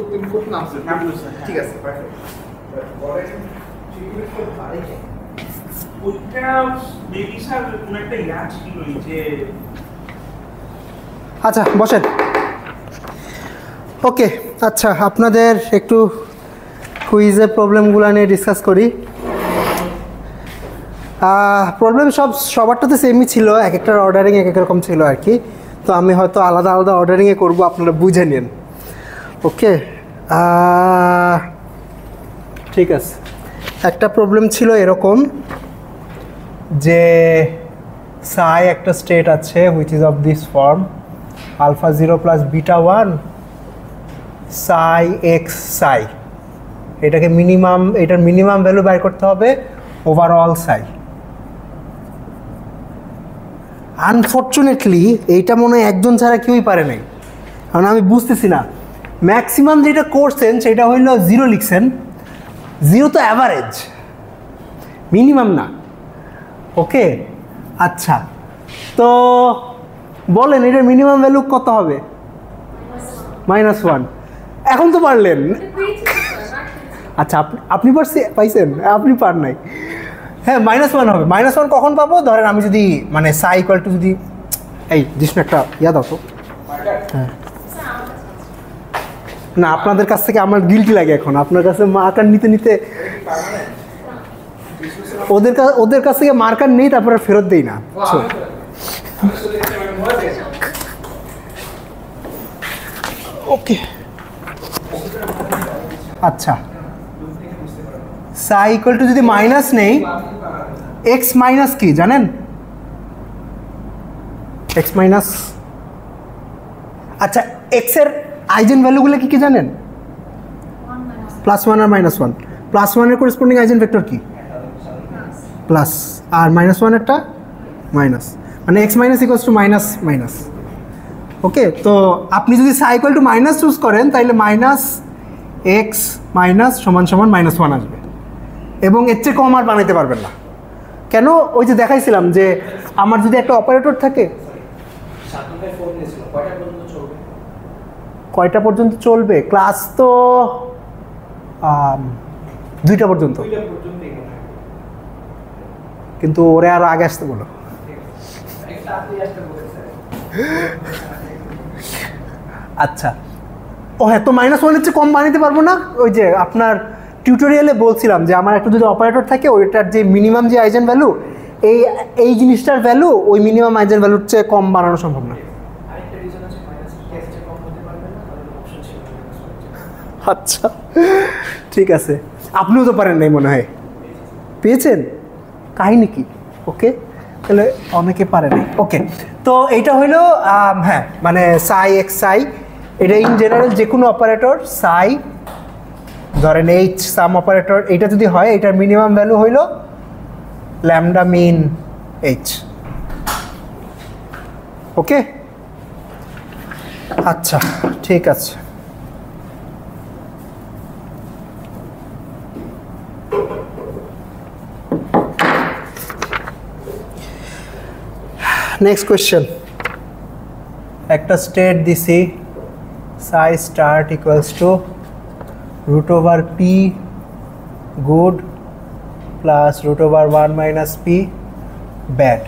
তুমি খুব নামছো ঠিক আছে পারফেক্ট বলেন ট্রিবিউট ফর ভাই ওইটা মেবি স্যার কোন একটা ইয়াদ ছিল যে আচ্ছা বসেন ওকে আচ্ছা আপনাদের একটু কুইজের প্রবলেমগুলো নিয়ে ডিসকাস করি প্রবলেম সবারটাতে সেমই ছিল এক একটার অর্ডারিং এক এক রকম ছিল আর কি তো আমি হয়তো আলাদা আলাদা অর্ডারিংয়ে করবো আপনারা বুঝে নিন ওকে ঠিক আছে একটা প্রবলেম ছিল এরকম যে সাই একটা স্টেট আছে which is of this form alpha 0 plus beta 1 psi x সাই এটাকে এটার মিনিমাম ভ্যালু বের করতে হবে ওভারঅল সাই আনফর্চুনেটলি এইটা মনে হয় একজন ছাড়া কেউই পারে নাই কারণ আমি বুঝতেছি না ম্যাক্সিমাম যেটা করছেন সেটা হইল 0 লিখছেন 0 তো অ্যাভারেজ মিনিমাম না ওকে আচ্ছা তো বলেন এটার মিনিমাম ভ্যালু কত হবে -1 এখন তো পারলেন আচ্ছা আপনি পাইছেন আপনি পার নাই হ্যাঁ -1 হবে -1 কখন পাবো ধরেন আমি যদি মানে সাই ইকুয়াল টু যদি এই জিনিসটা একটা ইয়াদ হতো হ্যাঁ না আপনাদের কাছ থেকে আমার গিল্টি লাগে এখন আপনার কাছে মার্কার নিতে নিতে ওদের কাছ থেকে মার্কার নেই তারপরে ফেরত দেই না ওকে আচ্ছা সাই ইকুয়াল টু যদি মাইনাস নেই এক্স মাইনাস কি জানেন এক্স মাইনাস আচ্ছা এক্স এর আইজেন ভ্যালুগুলো কি কি জানেন +1 আর -1 +1 এর করেসপন্ডিং আইজেন ভেক্টর কি প্লাস আর -1 একটা মাইনাস মানে x minus equals to minus minus ওকে তো আপনি যদি সাই ইকুয়াল টু মাইনাস চুজ করেন তাহলে -x মাইনাস সমান সমান -1 আসবে এবং এর চেয়ে কম আর বানাইতে পারবেন না কেন ওই যে দেখাইছিলাম যে আমার যদি একটা অপারেটর থাকে কয়টা পর্যন্ত চলবে ক্লাস তো 2টা পর্যন্ত কিন্তু ওরে আরো আগে আসতে বলো আচ্ছা ও হ্যাঁ তো -1 এর চেয়ে কম বানাইতে পারবো না ওই যে আপনার টিউটোরিয়ালে বলছিলাম যে আমার একটা যদি অপারেটর থাকে ওইটার যে মিনিমাম যে আইজেন ভ্যালু এই জিনিসটার ভ্যালু ওই মিনিমাম আইজেন ভ্যালুর চেয়ে কম বানানো সম্ভব না আচ্ছা ঠিক আছে আপনিও তো পারেন নাই মনে হয় পেয়েছেন কাহিনী কি ওকে তাহলে অনেকে পারে নাই ওকে তো এইটা হইলো হ্যাঁ মানে সাই এক্স সাই এটা ইন জেনারেল যে কোনো অপারেটর সাই ধরেন এইচ সাম অপারেটর এটা যদি হয় এটার মিনিমাম ভ্যালু হইল ল্যামডা মিন এইচ ওকে আচ্ছা ঠিক আছে নেক্সট কোয়েশ্চেন একটা স্টেট দিছি সাই start equals to √p good plus √1 - p bad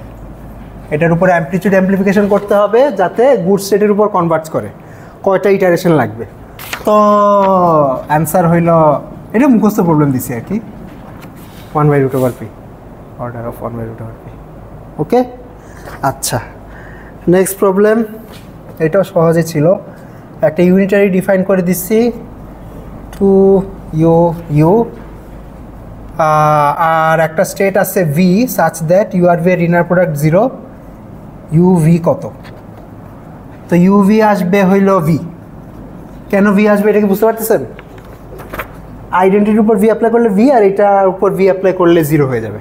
এটার উপর অ্যামপ্লিটিউড অ্যাম্প্লিফিকেশন করতে হবে যাতে গুড স্টেটের উপর কনভার্ট করে কয়টা ইটারেশন লাগবে তো অ্যান্সার হইল এটা মুখস্থ প্রবলেম দিছি আর কি 1/√p অর্ডার অফ 1/√p ওকে আচ্ছা নেক্সট প্রবলেম এটাও সহজে ছিল একটা ইউনিটারি ডিফাইন করে দিচ্ছি 2u আর একটা স্টেট আছে v such that URV এর ইনার প্রোডাক্ট 0 uv কত তো uv আসবে হইল v কেন v আসবে এটা কি বুঝতে পারতেছেন আইডেন্টিটির উপর v অ্যাপ্লাই করলে v আর এটার উপর v অ্যাপ্লাই করলে 0 হয়ে যাবে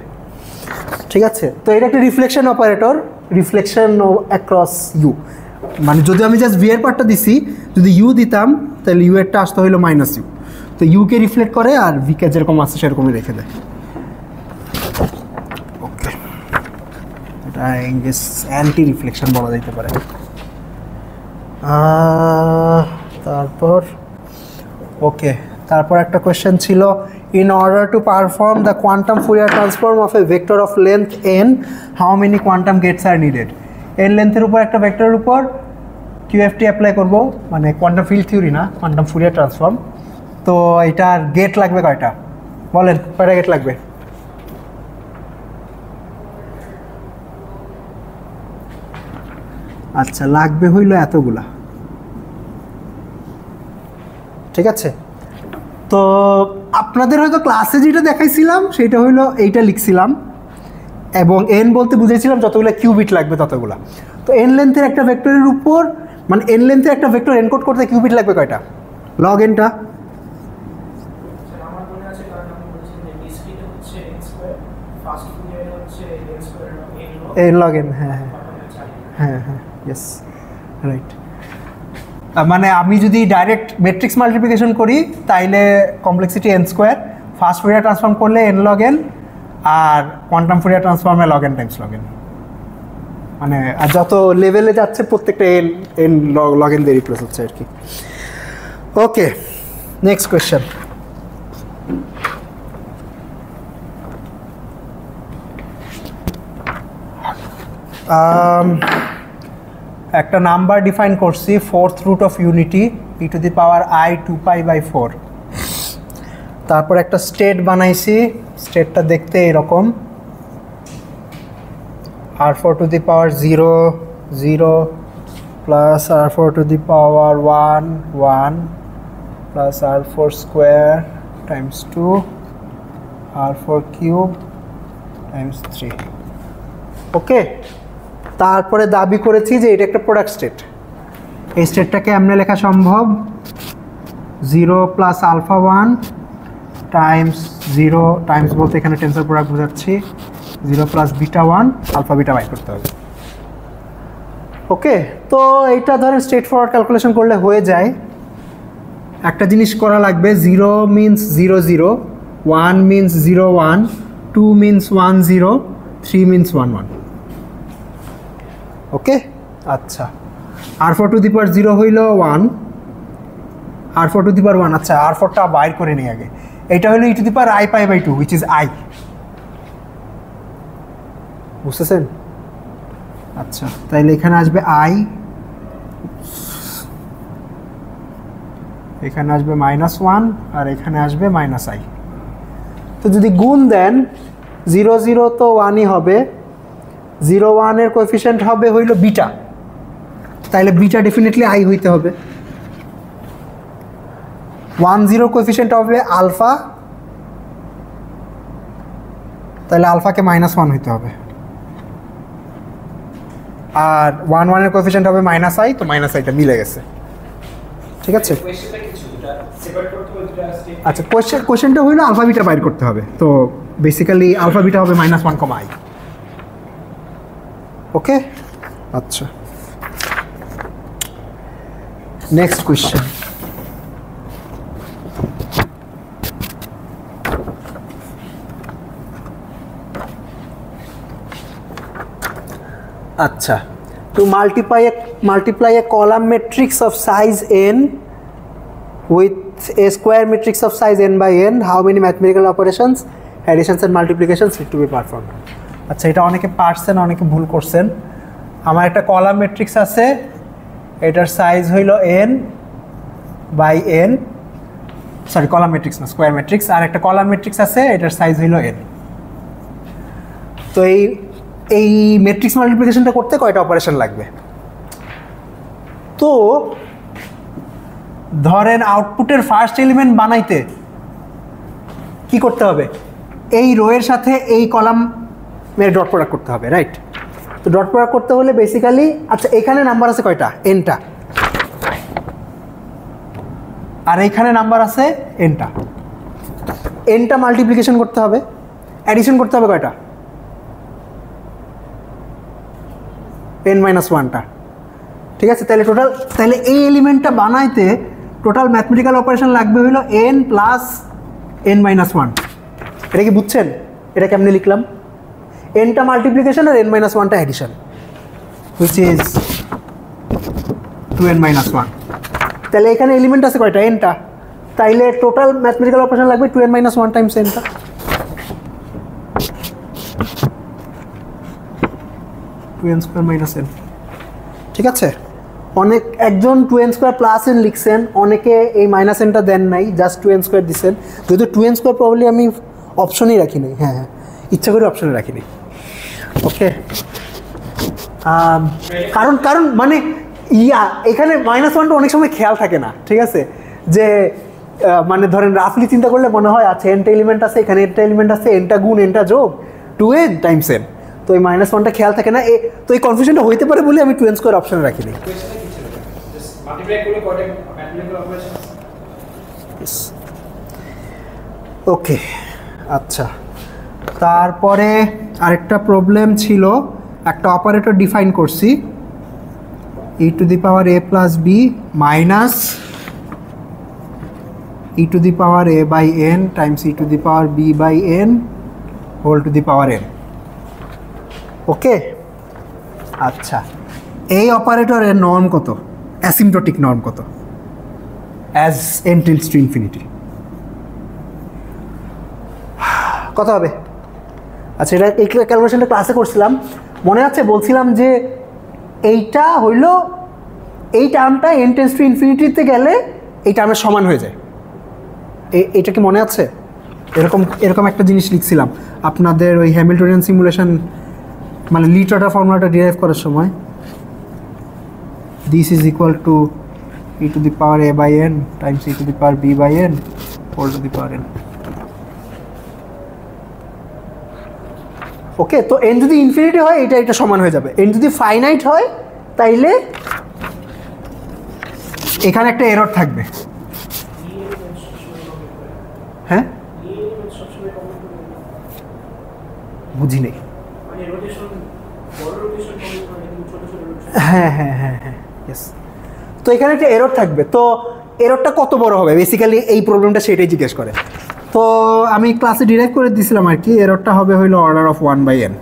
ঠিক আছে তো এটা একটা reflection operator reflection across u মানে যদি আমি জাস্ট ভি এর পার্টটা দিছি যদি ইউ দিতাম তাহলে ইউ এরটা আসতে হইলো -ইউ তো ইউকে রিফ্লেক্ট করে আর ভিকে যেরকম আসছে সেরকমই রেখে দেয় ওকে এটা ইংলিশ অ্যান্টি রিফ্লেকশন বলা যেতে পারে তারপর ওকে, তারপর একটা কোয়েশ্চেন ছিল, in order to perform the quantum Fourier transform of a vector of length n, how many quantum gates are needed? n লেন্থের উপর একটা ভেক্টরের উপর QFT অ্যাপ্লাই করব, মানে কোয়ান্টাম ফিল্ড থিওরি না, কোয়ান্টাম ফুরিয়ার ট্রান্সফর্ম। তো এটার গেট লাগবে কয়টা? বলেন কয়টা গেট লাগবে? আচ্ছা, লাগবে হইল এতগুলা। ঠিক আছে, তো আপনাদের হয়তো ক্লাসে যেটা দেখাইছিলাম সেটা হইলো এইটা লিখছিলাম, এবং n বলতে বুঝেছিলাম যতগুলো কিউবিট লাগবে ততগুলা। তো n লেন্থের একটা ভেক্টরের উপর, মানে n লেন্থের একটা ভেক্টর এনকোড করতে কিউবিট লাগবে কয়টা? লগ nটা আমার মনে আছে, কারণ আমি বলেছিলাম যে ডিসক্রিট হচ্ছে n স্কয়ার, ফার্স্ট ফুরিয়ার হচ্ছে n square n log n। হ্যাঁ হ্যাঁ হ্যাঁ, ইয়েস, রাইট। মানে আমি যদি ডাইরেক্ট ম্যাট্রিক্স মাল্টিপ্লিকেশন করি তাইলে complexity n square, first Fourier transform করলে n log n, আর কোয়ান্টাম ফুরিয়ার ট্রান্সফর্মে log n times log n। মানে আর যত লেভেলে যাচ্ছে প্রত্যেকটা n log n দিয়ে রিপ্লেস হচ্ছে আর কি। Okay, next question. একটা নাম্বার ডিফাইন করছি, fourth root of unity e to the power i 2π/4। তারপর একটা স্টেট বানাইছি, স্টেটটা দেখতে এরকম, r4 two the power 0 0 plus r4 two the power 1 1 plus r4 square Times 2 r4 cube Times 3। ওকে, তারপরে দাবি করেছি যে এটা একটা প্রোডাক্ট স্টেট। এই স্টেটটাকে এমনি লেখা সম্ভব, 0 প্লাস আলফা 1 টাইমস 0 টাইমস বলতে এখানে টেন্সর প্রোডাক্ট বোঝাচ্ছি, 0 plus beta 1 alpha beta by করতে হবে। ওকে, তো এইটা ধরেন স্ট্রেট ফরওয়ার্ড ক্যালকুলেশন করলে হয়ে যায়। একটা জিনিস করা লাগবে, 0 মিনস 0 0, 1 মিনস 0 1, 2 মিনস 1 0, 3 মিনস 1 1। ওকে, আচ্ছা, r4 টু দি পাওয়ার 0 হইল 1, r4 টু দি পাওয়ার 1। আচ্ছা, r4টা বাইর করে নিই আগে। এটা হলো e to the power i π/2, which is i। বুঝতেছেন? আচ্ছা, তাইলে এখানে আসবে i, এখানে আসবে -1, আর এখানে আসবে -i। তো যদি গুণ দেন 0 0 তো 1ই হবে, 0 1 এর কোএফিসিয়েন্ট হবে হইল বিটা, তাইলে বিটা ডেফিনেটলি i হইতে হবে। 1 0 কোএফিসিয়েন্ট হবে আলফা, তাহলে আলফাকে -1 হইতে হবে। আর 1 1 এর কোএফিসিয়েন্ট হবে -i, তো -iটা মিলে গেছে। ঠিক আছে, আচ্ছা, কোয়েশ্চেনটা হইলো আলফা বিটা বাইর করতে হবে, তো বেসিক্যালি আলফা বিটা হবে -1, i। ওকে, আচ্ছা, নেক্সট কোয়েশ্চেন। আচ্ছা, to multiply a column matrix of size n with a square matrix of size n/n, how many mathematical operations, additions and multiplications need to be performed? আচ্ছা, এটা অনেকে পারছেন, অনেকে ভুল করছেন। আমার একটা কলাম ম্যাট্রিক্স আছে, এটার সাইজ হইল n/n, সরি কলাম ম্যাট্রিক্স না, স্কোয়ার ম্যাট্রিক্স। আর একটা কলাম ম্যাট্রিক্স আছে, এটার সাইজ হইল n। তো এই ম্যাট্রিক্স মাল্টিপ্লিকেশনটা করতে কয়টা অপারেশন লাগবে? তো ধরেন আউটপুটের ফার্স্ট এলিমেন্ট বানাইতে কি করতে হবে? এই রো এর সাথে এই কলাম ডট প্রোডাক্ট করতে হবে, রাইট? তো ডট প্রোডাক্ট করতে হলে বেসিক্যালি, আচ্ছা, এখানে নাম্বার আছে কয়টা? nটা। আর এইখানে নাম্বার আছে nটা। nটা মাল্টিপ্লিকেশন করতে হবে, অ্যাডিশন করতে হবে কয়টা? n-1টা। ঠিক আছে, তাহলে এই এলিমেন্টটা বানাইতে টোটাল ম্যাথমেটিক্যাল অপারেশন লাগবে হলো n প্লাস n-1। এটা কি বুঝছেন? এটা কেমনে লিখলাম? nটা মাল্টিপ্লিকেশন আর n-1টা অ্যাডিশন, হুইচ ইজ 2n-1। তাহলে এখানে এলিমেন্ট আছে কয়টা? nটা। তাইলে টোটাল ম্যাথমেটিক্যাল অপারেশন লাগবে 2n - 1 টাইমস nটা, 2n স্কয়ার মাইনাস n। ঠিক আছে, অনেক একজন 2n স্কয়ার প্লাস n লিখছেন, অনেকে এই মাইনাস nটা দেন নাই, জাস্ট 2n স্কয়ার দিচ্ছেন। যেহেতু 2n স্কয়ার প্রবলি আমি অপশনেই রাখি নাই, হ্যাঁ হ্যাঁ ইচ্ছা করে অপশনে রাখি নাই। ওকে, কারণ কারণ মানে এখানে -1টা অনেক সময় খেয়াল থাকে না, ঠিক আছে, যে মানে ধরেন রাফলি চিন্তা করলে মনে হয় আচ্ছা nটা এলিমেন্ট আছে, এখানে nটা এলিমেন্ট আছে, nটা গুণ nটা যোগ 2n টাইমস n, তো এই -1টা খেয়াল থাকে না, তো এই কনফিউশনটা হইতে পারে বলে আমি 2n স্কয়ার অপশনে রাখি নাই। ওকে, আচ্ছা, তারপরে আরেকটা প্রবলেম ছিল, একটা অপারেটর ডিফাইন করছি e to the power a plus B minus e to the power a by n times e to the power b by n whole to the power n। Okay, আচ্ছা, এই অপারেটরের norm কত, asymptotic norm কত as n tends to infinity, কত হবে? আচ্ছা, এটা এই ক্যালকুলেশনটা ক্লাসে করছিলাম, মনে আছে বলছিলাম যে এইটা হইল এই টার্মটা n টেন্ডস টু ইনফিনিটিতে গেলে এই টার্মের সমান হয়ে যায়, এইটা কি মনে আছে? এরকম একটা জিনিস লিখছিলাম আপনাদের ওই হ্যামিল্টনিয়ান সিমুলেশন মানে লিটারটা ফর্মুলাটা ডিরাইভ করার সময়, this is equal to e to the power a by n times e to the power b by n whole to the power n। Okay, তো n যদি ইনফিনিটি হয় এটা সমান হয়ে যাবে, n যদি ফাইনাইট হয় তাইলে এখানে একটা এরর থাকবে। হ্যাঁ, বুঝি নেই। হ্যাঁ হ্যাঁ হ্যাঁ হ্যাঁ ইয়েস, তো এখানে একটা এরর থাকবে, তো এররটা কত বড় হবে বেসিক্যালি এই প্রবলেমটা সেটাই জিজ্ঞেস করে। তো আমি ক্লাসে ডিরাইভ করে দিয়েছিলাম আর কি, এররটা হবে হইলো অর্ডার অফ 1/n।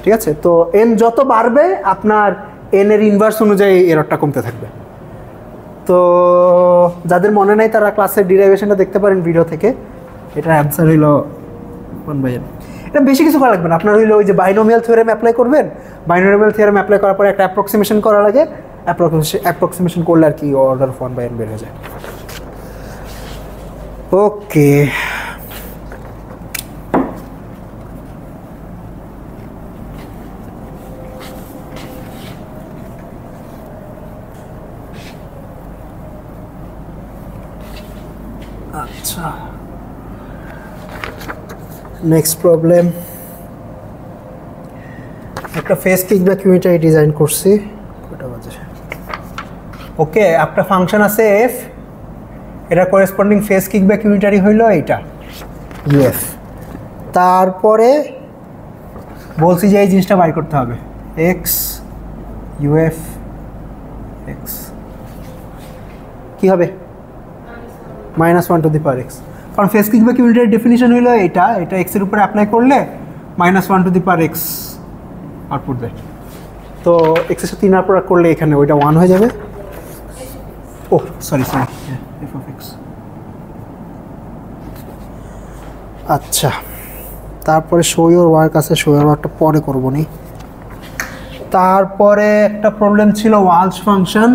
ঠিক আছে, তো n যত বাড়বে আপনার n এর ইনভার্স অনুযায়ী এররটা কমতে থাকবে। তো যাদের মনে নাই তারা ক্লাসের ডিরাইভেশনটা দেখতে পারেন ভিডিও থেকে, এটার অ্যান্সার হইলো 1/n। এটা বেশি কিছু করা লাগবে না, আপনার হইলো ওই যে বাইনোমিয়াল থিওরেম অ্যাপ্লাই করবেন, বাইনোমিয়াল থিওরেম অ্যাপ্লাই করার পরে একটা অ্যাপ্রক্সিমেশন করা লাগে, অ্যাপ্রক্সিমেশন করলে আর কি অর্ডার অফ 1/n বের হয়ে যায়। ওকে, আচ্ছা, নেক্সট প্রবলেম, একটা ফেস কিকব্যাক ইউনিটারি ডিজাইন করছি, কটা বাজে? ওকে, একটা ফাংশন আছে f, এটা করেসপন্ডিং ফেস কিকব্যাক ইউনিটারি হইল এইটা uf। তারপরে বলছি যে এই জিনিসটা বাই করতে হবে, x uf x কি হবে -1 টু দি পাওয়ার x, কারণ ফেস কিকব্যাক ইউনিটারি ডেফিনিশন হইলো এটা x এর উপরে অ্যাপ্লাই করলে -1 two the power x output দেয়। তো x এর সাথে ইনার প্রোডাক্ট করলে এখানে ওইটা 1 হয়ে যাবে। ও সরি f of x। আচ্ছা, তারপরে শো ইওর ওয়ার্ক আছে, শো ইওর ওয়ার্কটা পরে করবো নি। তারপরে একটা প্রবলেম ছিল ওয়ালস ফাংশন,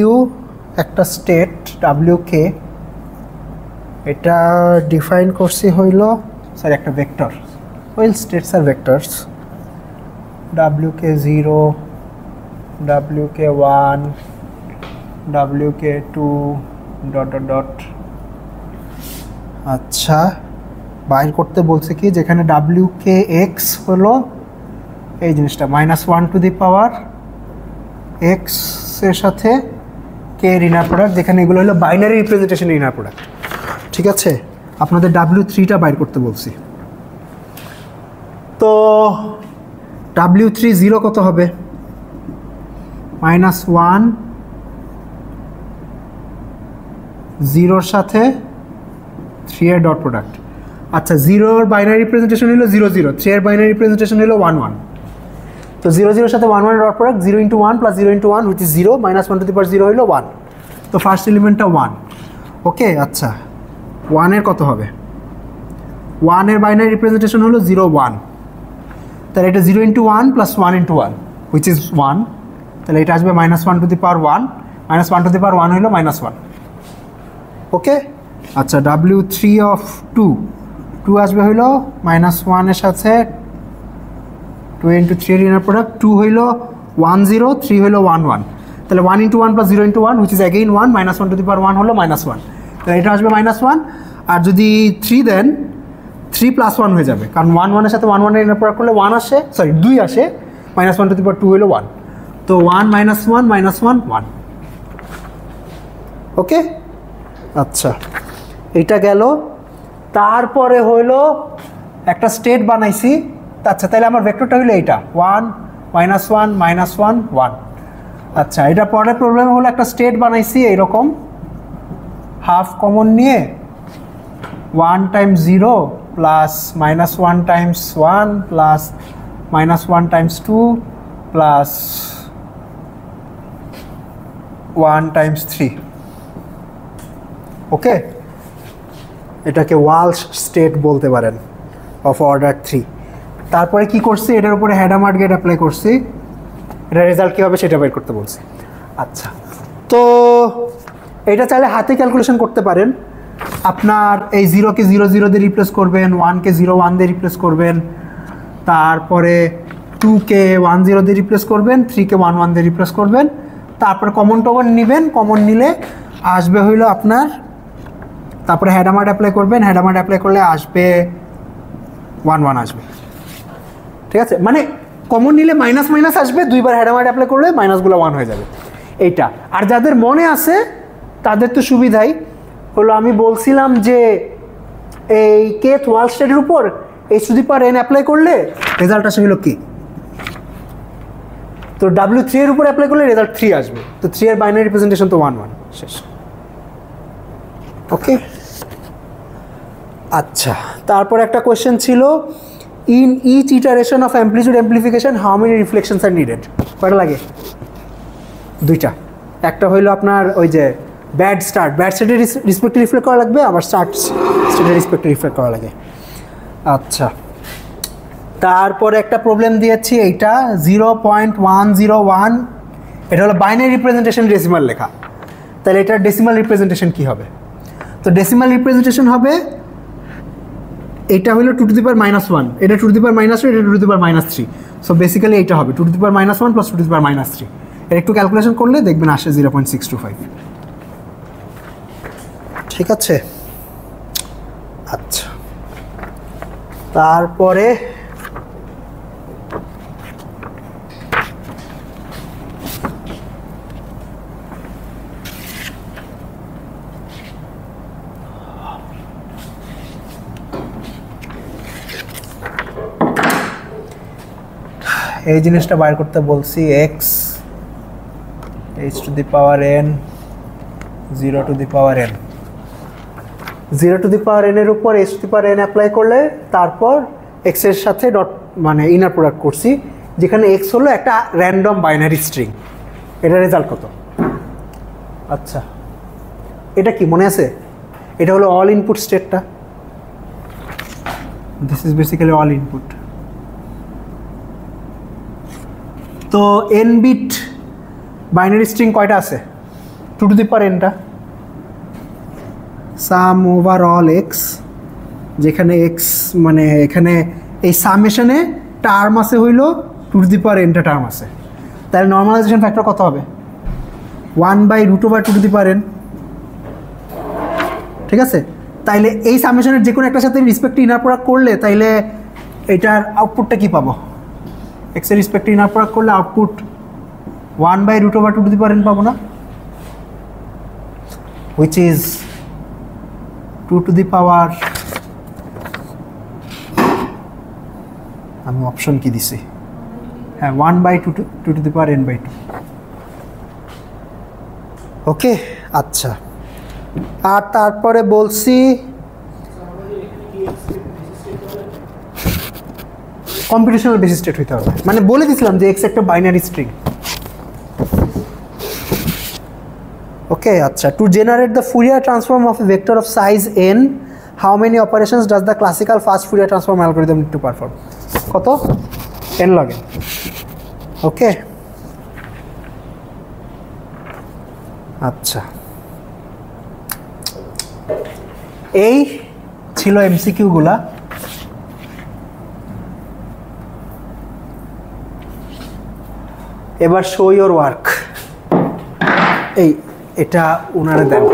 w একটা স্টেট wk, এটা ডিফাইন করছি হইল সরি একটা ভেক্টর, ওয়েল স্টেটস আর ভেক্টরস, wk0 wk1 wk2 ... আচ্ছা, বাইর করতে বলছে কি যেখানে wkx হলো এই জিনিসটা -1 টু দি পাওয়ার x এর সাথে k এর ইনার প্রোডাক্ট, যেখানে এগুলো হলো বাইনারি রিপ্রেজেন্টেশন ইনার প্রোডাক্ট। ঠিক আছে, আপনাদের w3টা বাইর করতে বলছি। তো w3 0 কত হবে? -1 0 সাথে 3 এর ডট প্রোডাক্ট। আচ্ছা, 0 এর বাইনারি রিপ্রেজেন্টেশন হলো 0 0, 3 এর বাইনারি রিপ্রেজেন্টেশন হলো 1 1। তো 0 0 সাথে 1 1 dot product 0 × 1 + 0 × 1 which is 0 -1 to the power 0 হলো 1। তো ফার্স্ট এলিমেন্টটা 1। ওকে আচ্ছা 1 এর কত হবে? 1 এর বাইনারি রিপ্রেজেন্টেশন হলো 0 1, তাহলে এটা 0 × 1 + 1 × 1 which is 1, তাহলে এটা আসবে -1 to the power 1, -1 to the power 1 হলো -1। ওকে আচ্ছা W3 of 2 আসবে হইলো -1 এর সাথে 2 × 3 এর ইনার প্রোডাক্ট 2 হইলো 1 0, 3 হইলো 1 1, তাহলে 1 × 1 + 0 × 1 which is again 1, -1 to the power 1 হলো -1, তাহলে এটা আসবে -1। আর যদি 3 দেন 3 + 1 হয়ে যাবে, কারণ 1 1 এর সাথে 1 1 এর ইনার প্রোডাক্ট করলে 1 আসে, সরি 2 আসে, -1 to the power 2 হলো 1, তো 1 -1 -1 1। ওকে আচ্ছা এটা গেল। তারপরে হইলো একটা স্টেট বানাইছি। আচ্ছা তাহলে আমার ভেক্টরটা হইলো এইটা 1 -1 -1 1। আচ্ছা এটা পরের প্রবলেম হলো একটা স্টেট বানাইছি এইরকম, হাফ কমন নিয়ে 1 × 0 + -1 × 1 + -1 × 2 + 1 × 3। ওকে এটাকে ওয়ালশ স্টেট বলতে পারেন অফ অর্ডার 3। তারপরে কি করছি, এটার উপরে হ্যাডামার্ট গেট অ্যাপ্লাই করছি, এটা রেজাল্ট কী হবে সেটা বের করতে বলছি। আচ্ছা তো এটা চাইলে হাতে ক্যালকুলেশন করতে পারেন। আপনার এই 0-কে 0 0 দিয়ে রিপ্লেস করবেন, 1-কে 0 1 দিয়ে রিপ্লেস করবেন, তারপরে 2-কে 1 0 দিয়ে রিপ্লেস করবেন, 3-কে 1 1 দিয়ে রিপ্লেস করবেন, তারপরে কমন টমন নেবেন, কমন নিলে আসবে হইলো আপনার, তারপরে হ্যাডামার্ট অ্যাপ্লাই করবেন, হ্যাডামার্ট অ্যাপ্লাই করলে আসবে 1 1 আসবে। ঠিক আছে, মানে কমন নিলে মাইনাস মাইনাস আসবে, দুইবার হ্যাডামার্ট অ্যাপ্লাই করলে মাইনাসগুলো 1 হয়ে যাবে এইটা। আর যাদের মনে আছে তাদের তো সুবিধাই হলো, আমি বলছিলাম যে এই kth ওয়াল স্টেটের উপর h⁴n অ্যাপ্লাই করলে রেজাল্ট আসে হলো কি, তো W3 এর উপর অ্যাপ্লাই করলে রেজাল্ট 3 আসবে, তো 3 এর বাইনারি রিপ্রেজেন্টেশন তো 1 1 শেষ। ওকে আচ্ছা তারপর একটা কোয়েশ্চেন ছিল, in each iteration of amplitude amplification how many reflections are needed? কয়টা লাগে? দুইটা। একটা হইলো আপনার ওই যে ব্যাড স্টেটের রিসপেক্টে রিফ্লেক্ট করা লাগবে, আবার স্টার্ট স্টেটের রিসপেক্টে রিফ্লেক্ট করা লাগে। আচ্ছা তারপরে একটা প্রবলেম দিয়েছি এইটা 0.101, এটা হলো বাইনারি রিপ্রেজেন্টেশন ডেসিমাল লেখা, তাহলে এটার ডেসিমাল রিপ্রেজেন্টেশন কী হবে? তো ডেসিমাল রিপ্রেজেন্টেশন হবে এটা হলো 2 to the power -1, এটা 2 to the power -2, এটা 2 to the power -3, so basically এইটা হবে 2 to the power -1 + 2 to the power -3। এর একটু ক্যালকুলেশন করলে দেখবেন আসে 0.625। ঠিক আছে আচ্ছা তারপরে এই জিনিসটা বাইর করতে বলছি, x h⁴ n 0 to the power n, 0 to the power n এর উপর h⁴n অ্যাপ্লাই করলে তারপর x এর সাথে ডট মানে ইনার প্রোডাক্ট করছি, যেখানে x হলো একটা র্যান্ডম বাইনারি স্ট্রিং, এটা রেজাল্ট কত? আচ্ছা এটা কি মনে আছে? এটা হলো অল ইনপুট স্টেটটা, this is basically all input. তো n বিট বাইনারি স্ট্রিং কয়টা আছে? 2 to the power n-টা, সাম ওভার অল এক্স, যেখানে এক্স মানে এখানে এই সামেশনে টার্ম আছে হইল 2 to the power n-টা টার্ম আছে, তাহলে নর্মালাইজেশন ফ্যাক্টর কত হবে? 1/√2 to the power n। ঠিক আছে, তাইলে এই সামেশনের যে কোনো একটা সাথে রিসপেক্টে ইনার প্রোডাক্ট করলে তাইলে এটার আউটপুটটা কি পাবো? এক্স এর রিসপেক্টে ইনার প্রোডাক্ট করলে output 1/√2 to the power n পাবো না, which is 2 to the power, আমি অপশন কি দিছি, হ্যাঁ 1/2 2 to the power n/2। ওকে আচ্ছা আর তারপরে বলছি কম্পিউটেশনাল বেসিস স্টেট হইতে হবে, মানে বলে দিছিলাম যে এক্স একটা বাইনারি স্ট্রিং। ওকে আচ্ছা, to generate the Fourier transform of a vector of size n, how many operations does the classical fast Fourier transform algorithm need to perform? কত? n log n। Okay আচ্ছা, এই ছিল এমসিকিউগুলা। এবার show your work. এই এটা ওনারে দেন,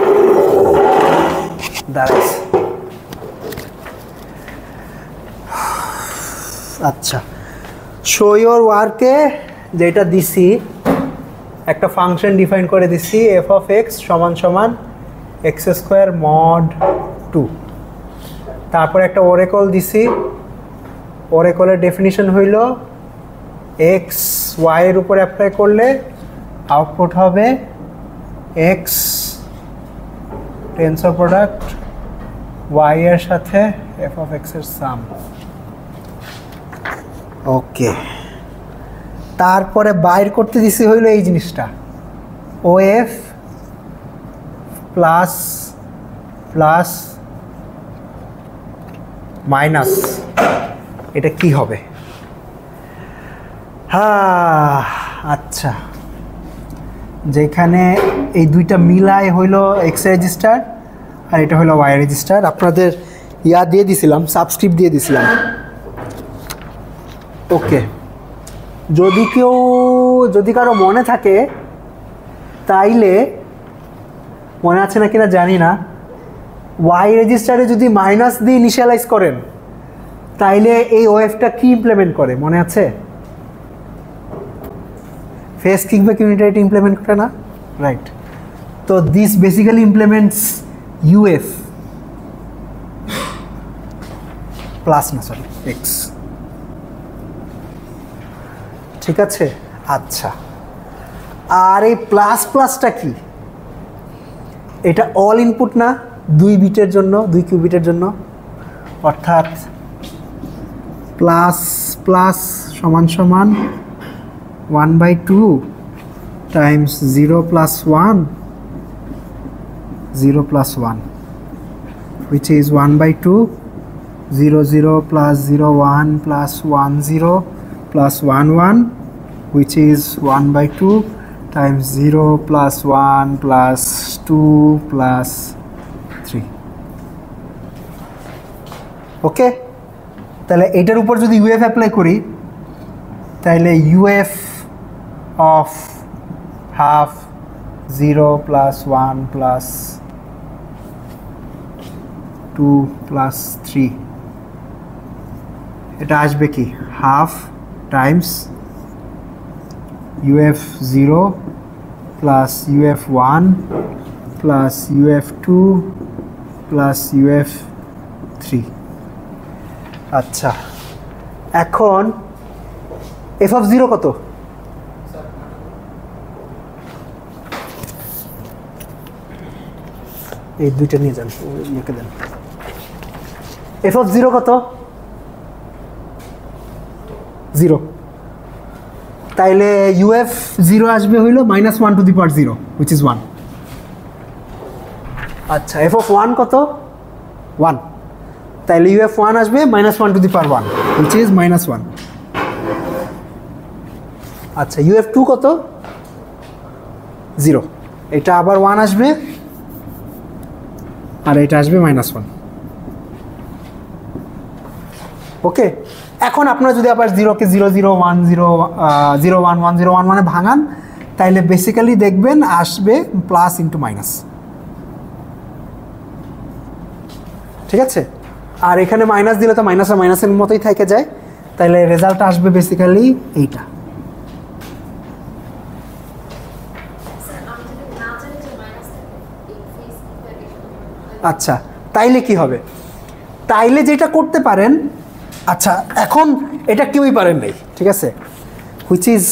দাঁড়াইছে। আচ্ছা, শো ইওর ওয়ার্কে যেটা দিছি, একটা ফাংশন ডিফাইন করে দিছি এফ অফ এক্স সমান সমান এক্স স্কোয়ার মড 2। তারপর একটা ওরেকল দিছি, ওরেকলের ডেফিনিশন হইল এক্স ওয়াই এর উপরে অ্যাপ্লাই করলে আউটপুট হবে এক্স টেন্সর প্রোডাক্ট ওয়াই এর সাথে এফ অফ এক্স এর সাম। ওকে, তারপরে বাইর করতে দিছি হইল এই জিনিসটা, ও এফ প্লাস প্লাস মাইনাস, এটা কি হবে? হ্যাঁ আচ্ছা, যেখানে এই দুইটা মিলায় হইল এক্স রেজিস্টার আর এটা হইল ওয়াই রেজিস্টার। আপনাদের ইয়া দিয়ে দিছিলাম, সাবস্ক্রিপ্ট দিয়ে দিছিলাম। ওকে, যদি কারো মনে থাকে, তাইলে মনে আছে না কিনা জানি না, ওয়াই রেজিস্টারে যদি মাইনাস দিয়ে ইনিশিয়ালাইজ করেন তাইলে এই ওএফটা কি ইমপ্লিমেন্ট করে মনে আছে? ফেস কিকব্যাক ইউনিটারিটি ইমপ্লিমেন্ট করে না, রাইট? তো this basically implements UF plus, না সরি এক্স। ঠিক আছে, আচ্ছা, আর এই প্লাস প্লাসটা কি? এটা অল ইনপুট না, 2 বিটের জন্য, 2 কিউবিটের জন্য, অর্থাৎ প্লাস প্লাস সমান সমান 1/2 Times 0 + 1 0 + 1 which is 1/2 0 0 + 0 1 + 1 0 + 1 1 which is 1/2 times 0 + 1 + 2 + 3। ওকে, তাহলে এটার উপর যদি ইউএফ অ্যাপ্লাই করি তাহলে ইউএফ অফ হাফ 0 + 1 + 2 + 3, এটা আসবে কি half Times UF 0 plus UF 1 plus UF 2 plus UF 3। আচ্ছা, এখন f of 0 কত? এই দুইটা নিয়ে যান, লিখে দেন। f of 0 কত? 0। তাইলে UF 0 আসবে হইল -1 to the power 0 which is 1। আচ্ছা, f of 1 কত? 1। তাইলে UF 1 আসবে -1 to the power 1 which is -1। আচ্ছা, UF 2 কত? 0। এটা আবার 1 আসবে আর এটা আসবে -1। ওকে, এখন আপনারা যদি আবার 0কে 0 0 1 0 0 1 1 0 1 মানে ভাঙান, তাইলে বেসিক্যালি দেখবেন আসবে প্লাস ইন্টু মাইনাস। ঠিক আছে, আর এখানে মাইনাস দিলে তো মাইনাস আর মাইনাসের মতোই থেকে যায়, তাইলে রেজাল্টটা আসবে বেসিক্যালি এইটা। আচ্ছা, তাইলে কি হবে? তাইলে যেটা করতে পারেন, আচ্ছা এখন এটা কেউই পারেন নাই, ঠিক আছে, হুইচ ইজ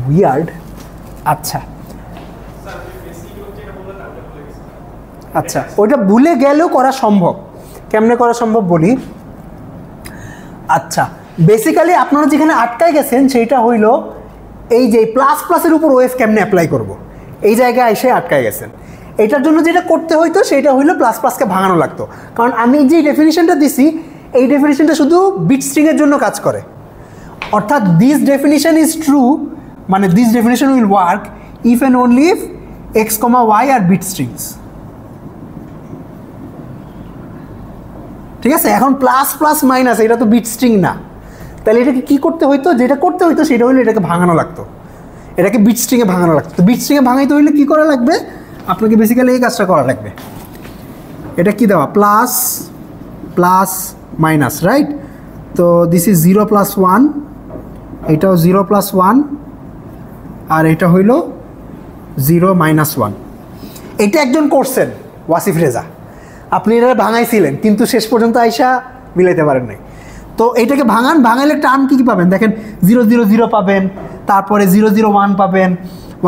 উইয়ার্ড। আচ্ছা আচ্ছা, ওইটা ভুলে গেলেও করা সম্ভব। কেমনে করা সম্ভব বলি। আচ্ছা, বেসিক্যালি আপনারা যেখানে আটকায় গেছেন সেইটা হইল এই যে প্লাস প্লাসের উপর ওয়েভ কেমনে অ্যাপ্লাই করব, এই জায়গায় এসে আটকায় গেছেন। এটার জন্য যেটা করতে হইতো সেটা হইলো প্লাস প্লাসকে ভাঙানো লাগতো, কারণ আমি যে ডেফিনিশনটা দিছি এই ডেফিনিশনটা শুধু বিট স্ট্রিংয়ের জন্য কাজ করে। অর্থাৎ দিস ডেফিনিশন ইজ ট্রু, মানে this definition will work if and only if X comma Y are bit strings. ঠিক আছে, এখন প্লাস প্লাস মাইনাস এটা তো বিট স্ট্রিং না, তাহলে এটাকে কী করতে হইতো, যেটা করতে হইতো সেটা হইলো এটাকে ভাঙানো লাগতো, এটাকে বিট স্ট্রিংয়ে ভাঙানো লাগতো। তো বিট স্ট্রিংয়ে ভাঙাইতে হইলে কী করা লাগবে, আপনাকে বেসিক্যালি এই কাজটা করা লাগবে। এটা কি দেওয়া, প্লাস প্লাস মাইনাস, রাইট? তো দিস ইজ 0 + 1, এটাও 0 + 1, আর এটা হইল 0 - 1। এটা একজন করছেন, ওয়াসিফ রেজা, আপনি এটা ভাঙাইছিলেন কিন্তু শেষ পর্যন্ত আইসা মিলাইতে পারেন নাই। তো এইটাকে ভাঙান, ভাঙাইলে টার্ম কী কী পাবেন দেখেন, 0 0 0 পাবেন, তারপরে 0 0 1 পাবেন,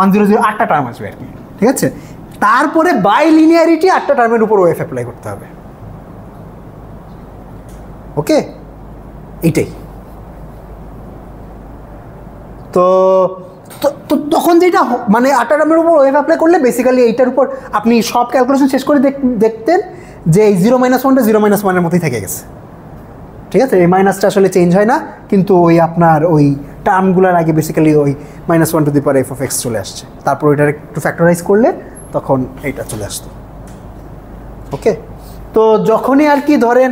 1 0 0, 8টা টার্ম আসবে আর কি। ঠিক আছে, তারপরে বাই লিনিয়ারিটি 8টা টার্মের উপর ওয়েভ অ্যাপ্লাই করতে হবে। ওকে, এইটাই। তো তখন যেটা মানে 8টা টার্মের উপর ওয়েভ অ্যাপ্লাই করলে বেসিক্যালি এইটার উপর আপনি সব ক্যালকুলেশন শেষ করে দেখতেন যে এই 0 - 1টা 0 - 1-এর মধ্যেই থেকে গেছে। ঠিক আছে, এই মাইনাসটা আসলে চেঞ্জ হয় না, কিন্তু ওই আপনার ওই টার্মগুলোর আগে বেসিক্যালি ওই -1 f of x চলে আসছে, তারপর ওইটার একটু ফ্যাক্টরাইজ করলে তখন এইটা চলে আসতো। ওকে, তো যখনই আর কি ধরেন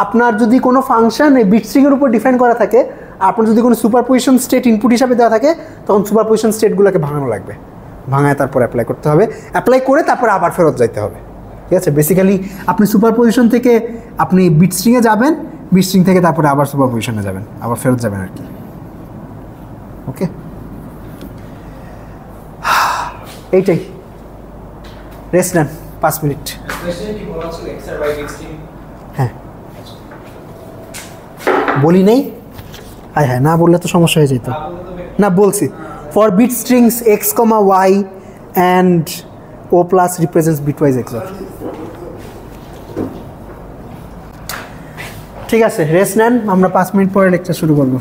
আপনার যদি কোনো ফাংশন এই বিট স্ট্রিংয়ের উপর ডিফাইন করা থাকে, আপনার যদি কোনো সুপারপজিশন স্টেট ইনপুট হিসাবে দেওয়া থাকে, তখন সুপারপজিশন স্টেটগুলোকে ভাঙানো লাগবে, ভাঙায় তারপর অ্যাপ্লাই করতে হবে, অ্যাপ্লাই করে তারপরে আবার ফেরত যাইতে হবে। ঠিক আছে, বেসিক্যালি আপনি সুপারপজিশন থেকে আপনি বিট স্ট্রিংয়ে যাবেন, বিট স্ট্রিং থেকে তারপরে আবার সুপারপজিশনে যাবেন, আবার ফেরত যাবেন আর কি। ওকে, এইটাই, রেস্ট নেন 5 মিনিট। হ্যাঁ, বলি নেই, হ্যাঁ হ্যাঁ, না বললে তো সমস্যা হয়ে যেত। না বলছি, for bit strings x, y and o plus represents bitwise XOR। ঠিক আছে, রেস্ট নেন, আমরা 5 মিনিট পরে লেকচার শুরু করব।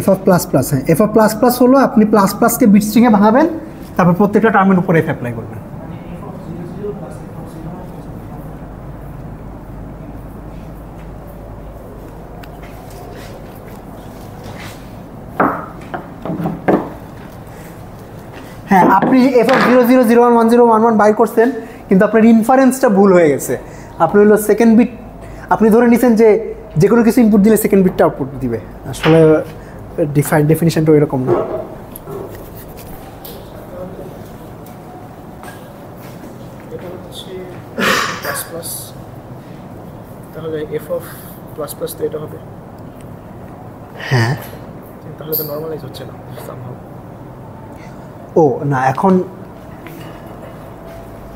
f of প্লাস প্লাস, হ্যাঁ f of প্লাস প্লাস হলো আপনি প্লাস প্লাসকে বিট স্ট্রিংয়ে ভাঙাবেন, তারপর প্রত্যেকটা টার্মের উপরে f অ্যাপ্লাই করবেন। হ্যাঁ, আপনি f of 0 0 0 1 1 0 1 1 বাই করছেন, কিন্তু আপনার ইনফারেন্সটা ভুল হয়ে গেছে। আপনি হলো সেকেন্ড বিট, আপনি ধরে নিছেন যে কোনো কিছু ইনপুট দিলে সেকেন্ড বিটটা আউটপুট দিবে, আসলে ডেফিনিশনটা এরকম না। তাহলে f of প্লাস প্লাস তো এটা হবে। হ্যাঁ, তাহলে তো নরমালাইজ হচ্ছে না সামহাউ। ও না, এখন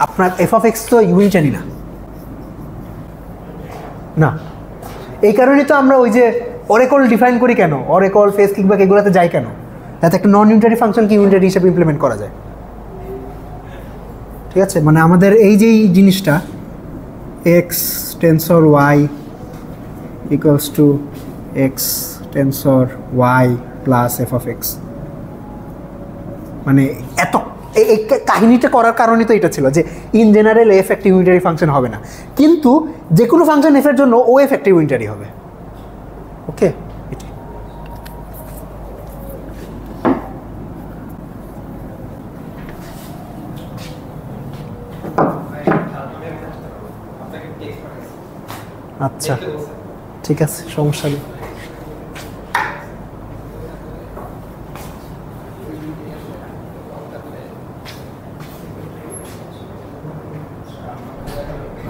আপনার f of x তো ইউনিটারি না, না এই কারণেই তো আমরা ওই যে অরেকল ডিফাইন করি কেন, অরেকল ফেস কিকব্যাক এগুলোতে যাই কেন, যাতে একটা নন ইউনিটারি ফাংশনকে ইউনিটারি হিসেবে ইমপ্লিমেন্ট করা যায়। ঠিক আছে, মানে আমাদের এই যে জিনিসটা x tensor y equals to x tensor y plus f of x, মানে এত এই কাহিনীটা করার কারণে তো এটা ছিল যে ইন জেনারেল এফ একটা ইউনিটারি ফাংশন হবে না, কিন্তু যে কোনো ফাংশন এফ এর জন্য ও এফ একটা ইউনিটারি হবে। ওকে, আচ্ছা ঠিক আছে, সমস্যা নেই।